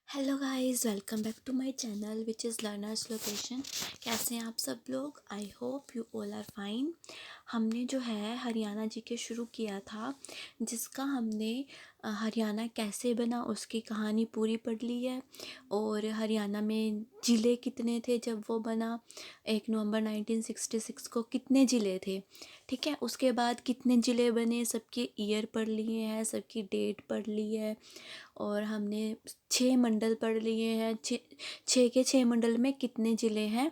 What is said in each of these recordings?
Hello guys, welcome back to my channel which is learners location. कैसे हैं आप सब लोग? I hope you all are fine. हमने जो है हरियाणा जी के शुरू किया था, जिसका हमने हरियाणा कैसे बना उसकी कहानी पूरी पढ़ ली है। और हरियाणा में ज़िले कितने थे जब वो बना, 1 नवंबर 1966 को कितने ज़िले थे, ठीक है। उसके बाद कितने ज़िले बने, सबके ईयर पढ़ लिए हैं, सबकी डेट पढ़ ली है। और हमने 6 मंडल पढ़ लिए हैं। छः के 6 मंडल में कितने ज़िले हैं,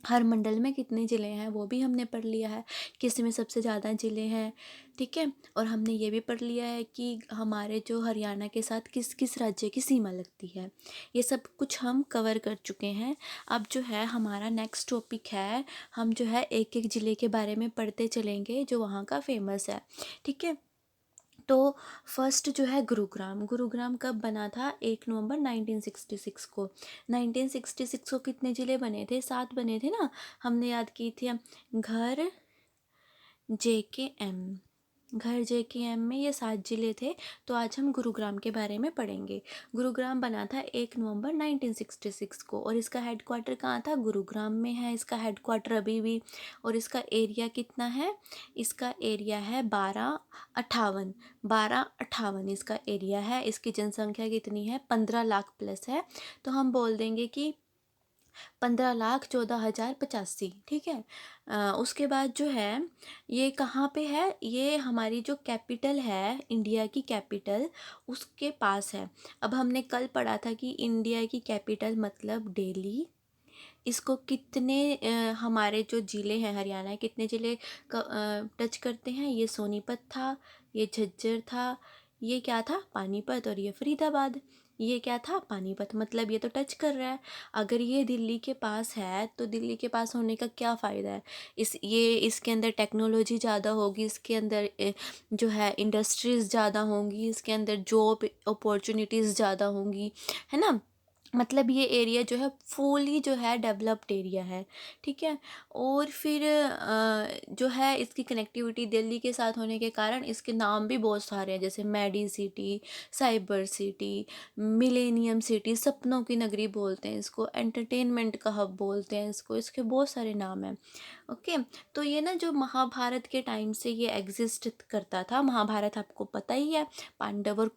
हर मंडल में कितने ज़िले हैं वो भी हमने पढ़ लिया है, किस में सबसे ज़्यादा ज़िले हैं, ठीक है। और हमने ये भी पढ़ लिया है कि हमारे जो हरियाणा के साथ किस किस राज्य की सीमा लगती है। ये सब कुछ हम कवर कर चुके हैं। अब जो है हमारा नेक्स्ट टॉपिक है, हम जो है एक एक ज़िले के बारे में पढ़ते चलेंगे जो वहाँ का फेमस है, ठीक है। तो फर्स्ट जो है गुरुग्राम। गुरुग्राम कब बना था? 1 नवंबर 1966 को। 1966 को कितने ज़िले बने थे? 7 बने थे ना, हमने याद की थी। घर JKM, घर JKM में ये 7 ज़िले थे। तो आज हम गुरुग्राम के बारे में पढ़ेंगे। गुरुग्राम बना था 1 नवंबर 1966 को, और इसका हेडक्वार्टर कहाँ था? गुरुग्राम में है इसका हेडक्वार्टर अभी भी। और इसका एरिया कितना है? इसका एरिया है 1258 इसका एरिया है। इसकी जनसंख्या कितनी है? 15 लाख प्लस है। तो हम बोल देंगे कि 15,14,085, ठीक है। उसके बाद जो है ये कहाँ पे है? ये हमारी जो कैपिटल है, इंडिया की कैपिटल, उसके पास है। अब हमने कल पढ़ा था कि इंडिया की कैपिटल मतलब दिल्ली। इसको कितने हमारे जो ज़िले हैं हरियाणा के, कितने ज़िले टच करते हैं? ये सोनीपत था, ये झज्जर था, ये क्या था? पानीपत, और ये फरीदाबाद। ये क्या था? पानीपत। मतलब ये तो टच कर रहा है। अगर ये दिल्ली के पास है तो दिल्ली के पास होने का क्या फ़ायदा है? इसके अंदर टेक्नोलॉजी ज़्यादा होगी, इसके अंदर जो है इंडस्ट्रीज़ ज़्यादा होंगी, इसके अंदर जॉब अपॉर्चुनिटीज़ ज़्यादा होंगी, है ना। मतलब ये एरिया जो है फुली जो है डेवलप्ड एरिया है, ठीक है। और फिर जो है इसकी कनेक्टिविटी दिल्ली के साथ होने के कारण इसके नाम भी बहुत सारे हैं, जैसे medi city, cyber city, millennium city, सपनों की नगरी बोलते हैं इसको, एंटरटेनमेंट का हब बोलते हैं इसको, इसके बहुत सारे नाम हैं। ओके। तो ये ना जो महाभारत के टाइम से ये एग्जिस्ट करता था। महाभारत आपको पता ही है, पांडव और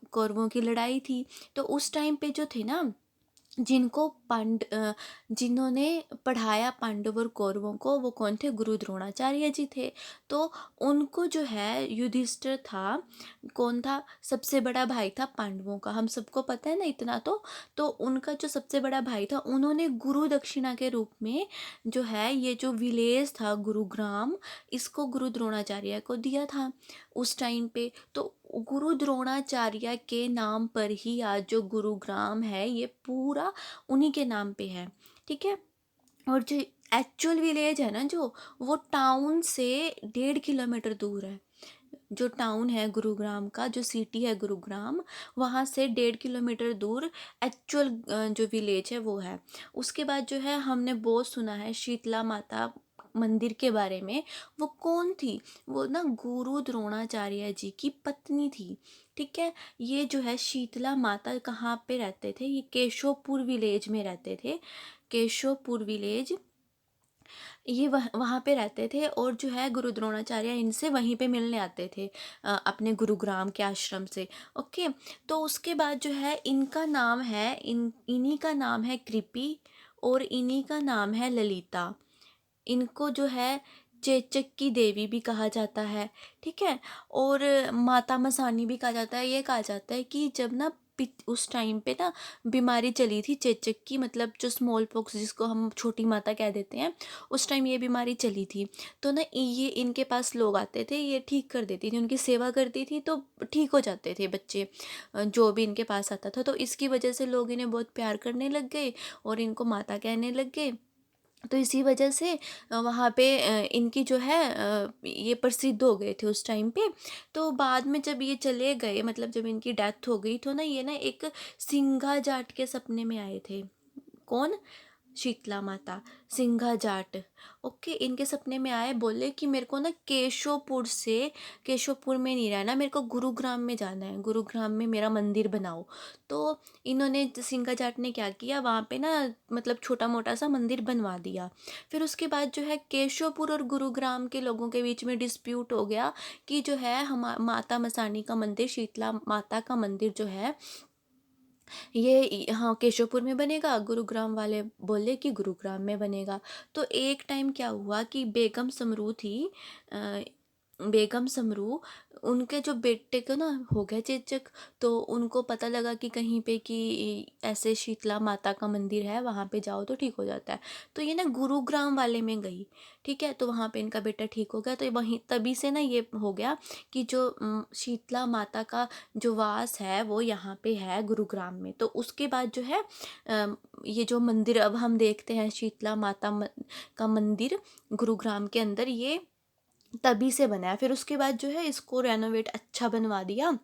कौरवों की लड़ाई थी। तो उस टाइम पे जो थे ना, जिनको जिन्होंने पढ़ाया पांडव और कौरवों को, वो कौन थे? गुरु द्रोणाचार्य जी थे। तो उनको जो है युधिष्ठिर था, कौन था? सबसे बड़ा भाई था पांडवों का, हम सबको पता है ना इतना तो उनका जो सबसे बड़ा भाई था, उन्होंने गुरु दक्षिणा के रूप में जो है ये जो विलेज था गुरुग्राम, इसको गुरु द्रोणाचार्य को दिया था उस टाइम पे। तो गुरु द्रोणाचार्य के नाम पर ही आज जो गुरुग्राम है ये पूरा उन्हीं के नाम पे है, ठीक है। और जो एक्चुअल विलेज है ना, जो वो टाउन से 1.5 किलोमीटर दूर है। जो टाउन है गुरुग्राम का, जो सिटी है गुरुग्राम, वहाँ से 1.5 किलोमीटर दूर एक्चुअल जो विलेज है वो है। उसके बाद जो है हमने बहुत सुना है शीतला माता मंदिर के बारे में। वो कौन थी? वो ना गुरु द्रोणाचार्य जी की पत्नी थी, ठीक है। ये जो है शीतला माता कहाँ पे रहते थे? ये केशवपुर विलेज में रहते थे। केशवपुर विलेज, ये वहाँ पे रहते थे। और जो है गुरु द्रोणाचार्य इनसे वहीं पे मिलने आते थे, अपने गुरुग्राम के आश्रम से। ओके। तो उसके बाद जो है इनका नाम है, इन्हीं का नाम है कृपि, और इन्हीं का नाम है ललिता। इनको जो है चेचक की देवी भी कहा जाता है, ठीक है। और माता मसानी भी कहा जाता है। ये कहा जाता है कि जब ना उस टाइम पे ना बीमारी चली थी चेचक की, मतलब जो स्मॉल पॉक्स जिसको हम छोटी माता कह देते हैं, उस टाइम ये बीमारी चली थी। तो ना ये इनके पास लोग आते थे, ये ठीक कर देती थी, उनकी सेवा करती थी, तो ठीक हो जाते थे बच्चे जो भी इनके पास आता था। तो इसकी वजह से लोग इन्हें बहुत प्यार करने लग गए और इनको माता कहने लग गए। तो इसी वजह से वहाँ पे इनकी जो है ये प्रसिद्ध हो गए थे उस टाइम पे। तो बाद में जब ये चले गए, मतलब जब इनकी डेथ हो गई, तो ना ये ना एक सिंघा जाट के सपने में आए थे। कौन? शीतला माता, सिंघा जाट। ओके, इनके सपने में आए, बोले कि मेरे को ना केशवपुर में नहीं रहना, मेरे को गुरुग्राम में जाना है, गुरुग्राम में मेरा मंदिर बनाओ। तो इन्होंने, सिंघा जाट ने क्या किया, वहाँ पे ना मतलब छोटा मोटा सा मंदिर बनवा दिया। फिर उसके बाद जो है केशवपुर और गुरुग्राम के लोगों के बीच में डिस्प्यूट हो गया कि जो है हम माता मसानी का मंदिर, शीतला माता का मंदिर जो है ये हाँ केशवपुर में बनेगा, गुरुग्राम वाले बोले कि गुरुग्राम में बनेगा। तो एक टाइम क्या हुआ कि बेगम समरू थी, अ, बेगम समरू, उनके जो बेटे को ना हो गया चेचक। तो उनको पता लगा कि कहीं पे कि ऐसे शीतला माता का मंदिर है, वहाँ पे जाओ तो ठीक हो जाता है। तो ये ना गुरुग्राम वाले में गई, ठीक है, तो वहाँ पे इनका बेटा ठीक हो गया। तो वहीं तभी से ना ये हो गया कि जो शीतला माता का जो वास है वो यहाँ पे है गुरुग्राम में। तो उसके बाद जो है ये जो मंदिर अब हम देखते हैं, शीतला माता का मंदिर गुरुग्राम के अंदर, ये तभी से बना है। फिर उसके बाद जो है इसको रेनोवेट अच्छा बनवा दिया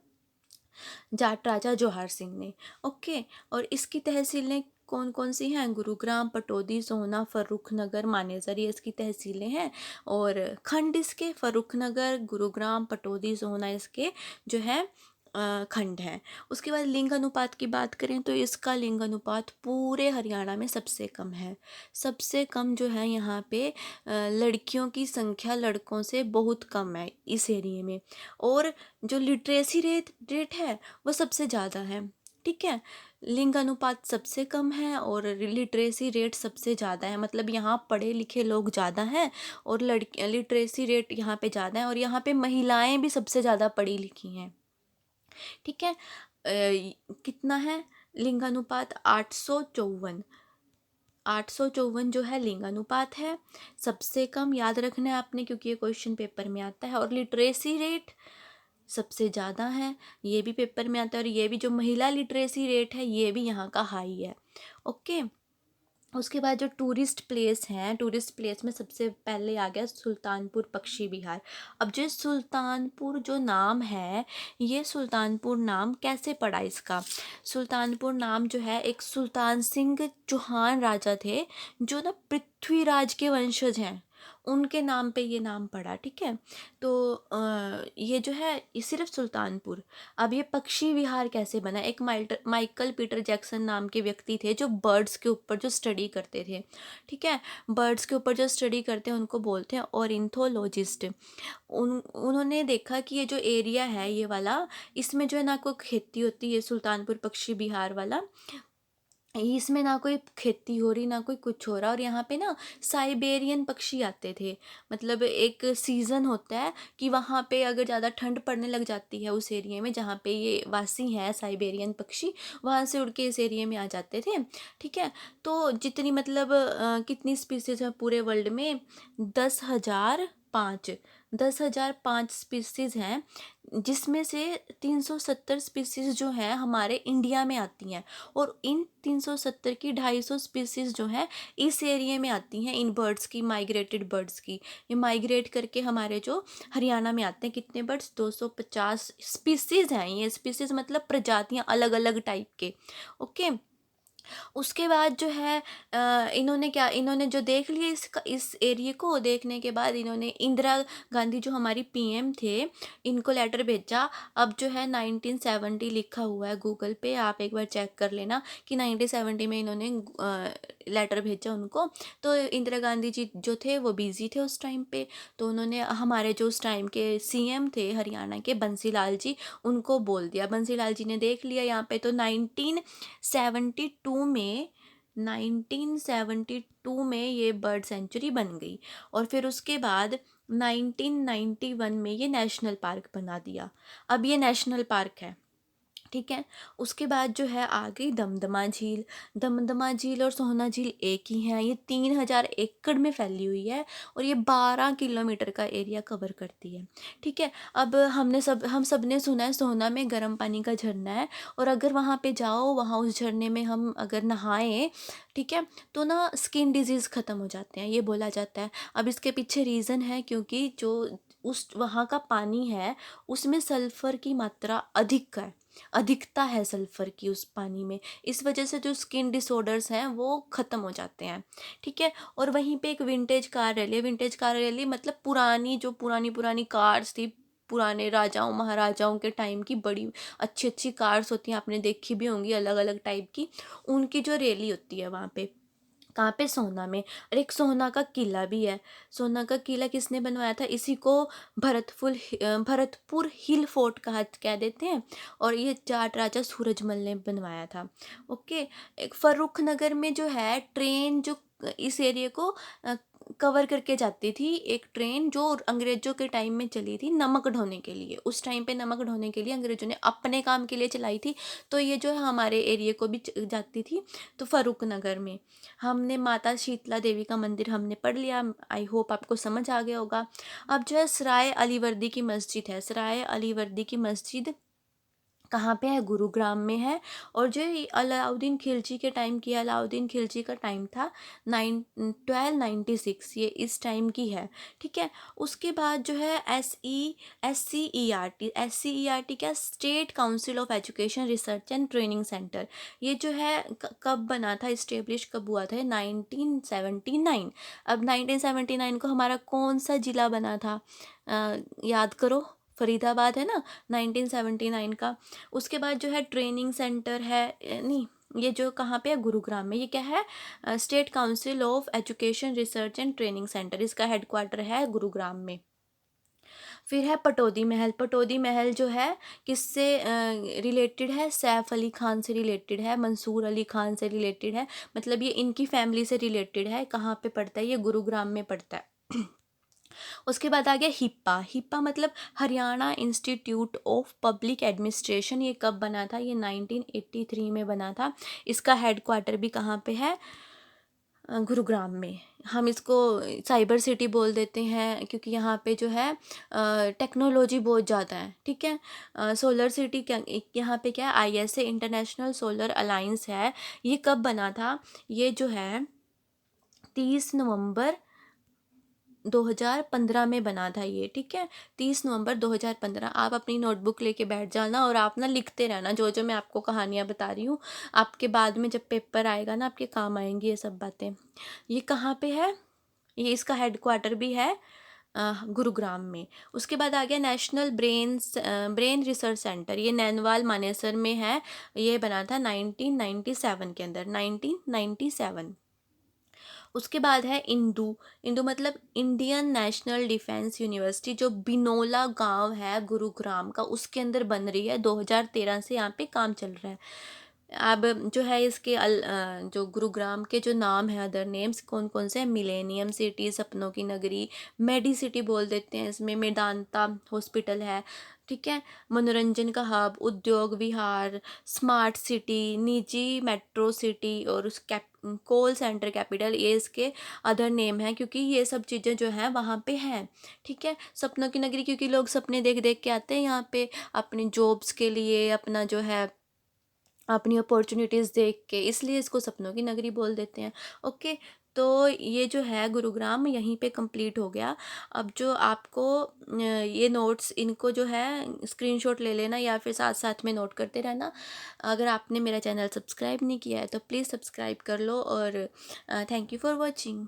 जाट राजा जोहार सिंह ने। ओके, और इसकी तहसीलें कौन कौन सी हैं, गुरुग्राम, पटौदी, सोहना, फर्रुखनगर, मानेसर, ये इसकी तहसीलें हैं। और खंड इसके फर्रुखनगर, गुरुग्राम, पटौदी, सोहना इसके जो है खंड हैं। उसके बाद लिंग अनुपात की बात करें तो इसका लिंग अनुपात पूरे हरियाणा में सबसे कम है। सबसे कम जो है यहाँ पे लड़कियों की संख्या लड़कों से बहुत कम है इस एरिए में। और जो लिटरेसी रेट है वो सबसे ज़्यादा है, ठीक है। लिंग अनुपात सबसे कम है और लिटरेसी रेट सबसे ज़्यादा है, मतलब यहाँ पढ़े लिखे लोग ज़्यादा हैं और लड़की लिटरेसी रेट यहाँ पे ज़्यादा है, और यहाँ पे महिलाएं भी सबसे ज़्यादा पढ़ी लिखी हैं, ठीक है। कितना है लिंगानुपात, 854। 854 जो है लिंगानुपात है, सबसे कम, याद रखना है आपने क्योंकि ये क्वेश्चन पेपर में आता है। और लिटरेसी रेट सबसे ज़्यादा है, ये भी पेपर में आता है। और ये भी जो महिला लिटरेसी रेट है ये भी यहाँ का हाई है। ओके, उसके बाद जो टूरिस्ट प्लेस हैं, टूरिस्ट प्लेस में सबसे पहले आ गया सुल्तानपुर पक्षी विहार। अब जो सुल्तानपुर जो नाम है, ये सुल्तानपुर नाम कैसे पड़ा इसका, सुल्तानपुर नाम जो है एक सुल्तान सिंह चौहान राजा थे जो ना पृथ्वीराज के वंशज हैं, उनके नाम पे ये नाम पड़ा, ठीक है। तो ये जो है ये सिर्फ सुल्तानपुर। अब ये पक्षी विहार कैसे बना, एक माइकल पीटर जैक्सन नाम के व्यक्ति थे जो बर्ड्स के ऊपर जो स्टडी करते थे, ठीक है। बर्ड्स के ऊपर जो स्टडी करते हैं उनको बोलते हैं ऑर्निथोलॉजिस्ट। उन्होंने देखा कि ये जो एरिया है ये वाला, इसमें जो है ना कोई खेती होती है, सुल्तानपुर पक्षी विहार वाला, इसमें ना कोई खेती हो रही ना कोई कुछ हो रहा। और यहाँ पे ना साइबेरियन पक्षी आते थे, मतलब एक सीज़न होता है कि वहाँ पे अगर ज़्यादा ठंड पड़ने लग जाती है उस एरिया में जहाँ पे ये वासी हैं साइबेरियन पक्षी, वहाँ से उड़ के इस एरिया में आ जाते थे, ठीक है। तो जितनी मतलब कितनी स्पीसीज है पूरे वर्ल्ड में, 10,005, 10,005 स्पीसीज हैं, जिसमें से 370 स्पीसीज जो हैं हमारे इंडिया में आती हैं। और इन 370 की 250 स्पीसीज जो हैं इस एरिया में आती हैं, इन बर्ड्स की, माइग्रेटेड बर्ड्स की। ये माइग्रेट करके हमारे जो हरियाणा में आते हैं, कितने बर्ड्स, 250 स्पीसीज हैं। ये स्पीसीज मतलब प्रजातियां अलग अलग टाइप के। ओके, उसके बाद जो है इन्होंने जो देख लिया इस एरिया को, देखने के बाद इन्होंने इंदिरा गांधी जो हमारी पीएम थे, इनको लेटर भेजा। अब जो है 1970 लिखा हुआ है गूगल पे, आप एक बार चेक कर लेना कि 1970 में इन्होंने लेटर भेजा उनको। तो इंदिरा गांधी जी जो थे वो बिज़ी थे उस टाइम पे, तो उन्होंने हमारे जो उस टाइम के सीएम थे हरियाणा के, बंसी लाल जी, उनको बोल दिया। बंसी लाल जी ने देख लिया यहाँ पे। तो 1972 में 1972 में ये बर्ड सेंचुरी बन गई। और फिर उसके बाद 1991 में ये नेशनल पार्क बना दिया। अब ये नेशनल पार्क है, ठीक है। उसके बाद जो है आ गई दमदमा झील। दमदमा झील और सोहना झील एक ही हैं, ये 3,000 एकड़ में फैली हुई है और ये 12 किलोमीटर का एरिया कवर करती है, ठीक है। अब हम सब ने सुना है सोहना में गर्म पानी का झरना है, और अगर वहाँ पे जाओ, वहाँ उस झरने में हम अगर नहाएं, ठीक है, तो ना स्किन डिजीज़ ख़त्म हो जाते हैं, ये बोला जाता है। अब इसके पीछे रीज़न है क्योंकि जो उस वहाँ का पानी है उसमें सल्फ़र की मात्रा अधिक है, अधिकता है सल्फ़र की उस पानी में, इस वजह से जो स्किन डिसऑर्डर्स हैं वो ख़त्म हो जाते हैं, ठीक है। और वहीं पे एक विंटेज कार रैली मतलब पुरानी, जो पुरानी पुरानी कार्स थी, पुराने राजाओं महाराजाओं के टाइम की बड़ी अच्छी अच्छी कार्स होती हैं, आपने देखी भी होंगी अलग अलग टाइप की, उनकी जो रैली होती है वहाँ पे। कहाँ पे? सोहना में। और एक सोहना का किला भी है। सोहना का किला किसने बनवाया था? इसी को भरतपुर हिल फोर्ट कह देते हैं, और ये जाट राजा सूरजमल ने बनवाया था। ओके। एक फर्रुख नगर में जो है ट्रेन, जो इस एरिया को कवर करके जाती थी, एक ट्रेन जो अंग्रेजों के टाइम में चली थी नमक ढोने के लिए। उस टाइम पे नमक ढोने के लिए अंग्रेजों ने अपने काम के लिए चलाई थी, तो ये जो है हमारे एरिया को भी जाती थी। तो फर्रुख नगर में हमने माता शीतला देवी का मंदिर हमने पढ़ लिया, आई होप आपको समझ आ गया होगा। अब जो है सराय अलीवर्दी की मस्जिद है। सराय अलीवर्दी की मस्जिद कहाँ पे है? गुरुग्राम में है। और जो ये अलाउद्दीन खिलजी के टाइम की, अलाउद्दीन खिलजी का टाइम था 1296, ये इस टाइम की है, ठीक है। उसके बाद जो है S C E R T क्या? State council of education research and training centre. ये जो है कब बना था, इस्टेब्लिश कब हुआ था? 1979। अब 1979 को हमारा कौन सा जिला बना था? याद करो, फरीदाबाद है ना, 1979 का। उसके बाद जो है ट्रेनिंग सेंटर है, नहीं, ये जो कहाँ पे है? गुरुग्राम में। ये क्या है? State council of education research and training centre, इसका हेडक्वार्टर है गुरुग्राम में। फिर है पटौदी महल। पटौदी महल जो है किससे रिलेटेड है? सैफ अली खान से रिलेटेड है, मंसूर अली खान से रिलेटेड है, मतलब ये इनकी फैमिली से रिलेटेड है। कहाँ पे पड़ता है? ये गुरुग्राम में पड़ता है। उसके बाद आ गया हिप्पा। हिप्पा मतलब Haryana institute of public administration. ये कब बना था? ये 1983 में बना था। इसका हेडक्वार्टर भी कहाँ पे है? गुरुग्राम में। हम इसको साइबर सिटी बोल देते हैं, क्योंकि यहाँ पे जो है टेक्नोलॉजी बहुत ज़्यादा है, ठीक है। सोलर सिटी क्या, यहाँ पे क्या है? ISA इंटरनेशनल सोलर अलायंस है। ये कब बना था? ये जो है 30 नवंबर 2015 में बना था ये, ठीक है। 30 नवंबर 2015। आप अपनी नोटबुक लेके बैठ जाना और आप ना लिखते रहना जो जो मैं आपको कहानियाँ बता रही हूँ। आपके बाद में जब पेपर आएगा ना, आपके काम आएंगी ये सब बातें। ये कहाँ पे है? ये इसका हेडक्वार्टर भी है गुरुग्राम में। उसके बाद आ गया नेशनल ब्रेन रिसर्च सेंटर। ये नैनवाल मानेसर में है। ये बना था 1997 के अंदर, 1997। उसके बाद है इंदू। इंदू मतलब इंडियन नेशनल डिफेंस यूनिवर्सिटी, जो बिनोला गांव है गुरुग्राम का, उसके अंदर बन रही है। 2013 से यहाँ पे काम चल रहा है। अब जो है इसके जो गुरुग्राम के जो नाम है, अदर नेम्स कौन कौन से हैं? मिलेनियम सिटी, सपनों की नगरी, मेडी सिटी बोल देते हैं इसमें, मेदांता हॉस्पिटल है, ठीक है। मनोरंजन का हब, उद्योग विहार, स्मार्ट सिटी, निजी मेट्रो सिटी, और उस कॉल सेंटर कैपिटल, ये इसके अदर नेम है, क्योंकि ये सब चीज़ें जो हैं वहाँ पे हैं, ठीक है। सपनों की नगरी क्योंकि लोग सपने देख देख के आते हैं यहाँ पे अपनी जॉब्स के लिए, अपना जो है अपनी अपॉर्चुनिटीज़ देख के, इसलिए इसको सपनों की नगरी बोल देते हैं। ओके। तो ये जो है गुरुग्राम यहीं पे कंप्लीट हो गया। अब जो आपको ये नोट्स, इनको जो है स्क्रीनशॉट ले लेना या फिर साथ साथ में नोट करते रहना। अगर आपने मेरा चैनल सब्सक्राइब नहीं किया है तो प्लीज़ सब्सक्राइब कर लो, और थैंक यू फॉर वॉचिंग।